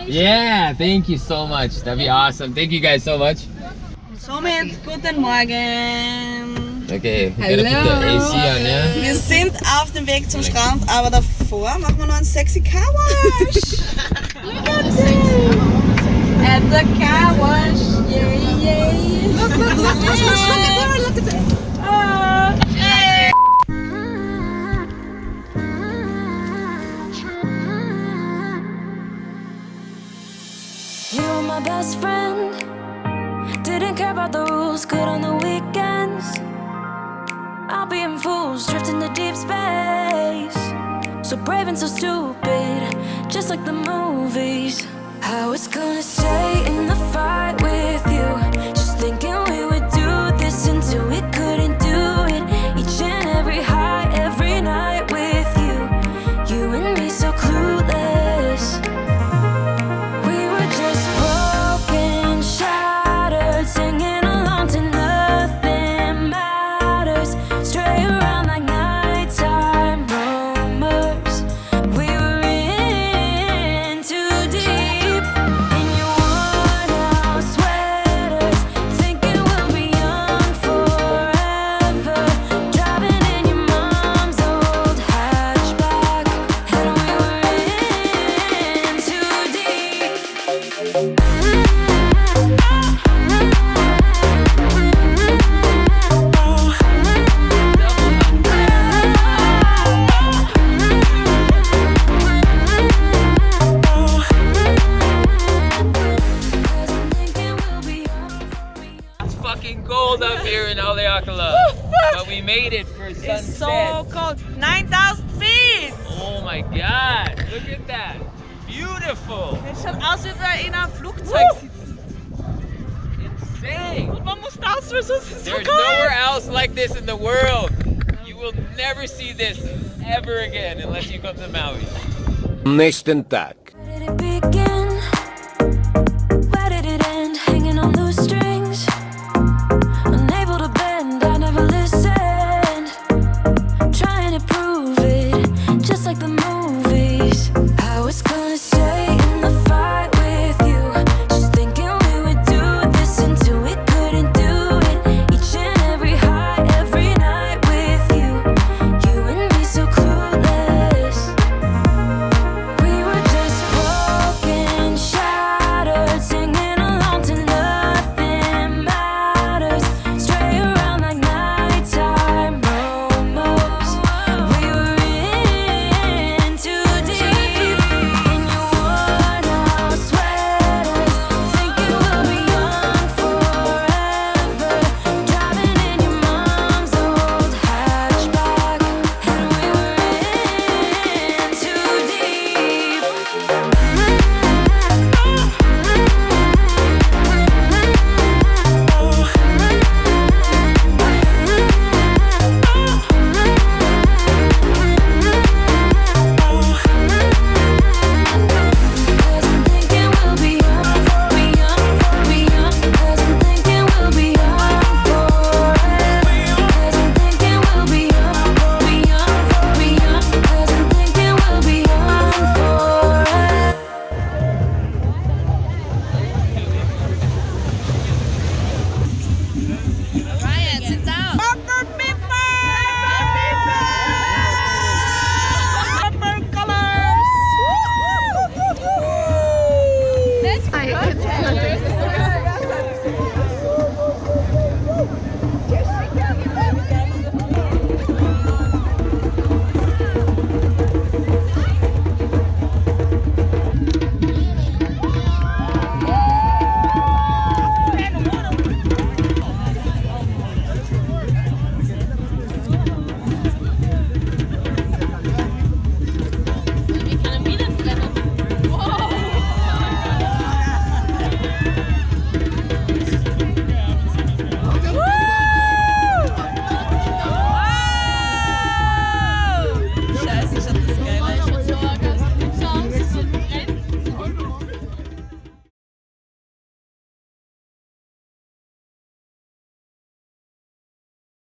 Yeah, thank you so much. That'd be awesome. Thank you guys so much. Somit, guten Morgen. Okay, we're gonna put the AC on, yeah? Wir sind auf dem Weg zum Strand, aber davor machen wir noch einen sexy Car Wash. Look at this. At the car wash. Yeah, yeah. Look at that. Hey. You were my best friend. Didn't care about the rules, good on the weekends. I'll be in fools, drifting to deep space. So brave and so stupid, just like the movies. I was gonna stay in the fight with you, just thinking we would do this until we couldn't do it. Each and every high, every night with you. You and me so clueless. We were just broken, shattered, singing along to nothing matters. Stray around like nighttime rumors. We were in too deep. In your worn-out sweaters, thinking we'll be young forever. Driving in your mom's old hatchback, and we were in too deep. It's fucking cold up here in Haleakalā, but we made it for sunset. It's so cold. 9,000 feet. Oh my god, look at that. Beautiful. Es schaut aus, wie wir in einem Flugzeug sitzen. Insane. Und man muss raus, weil sonst ist es so There's kalt. nowhere else like this in the world. You will never see this ever again unless you come to Maui. Nächsten Tag. Where did it begin?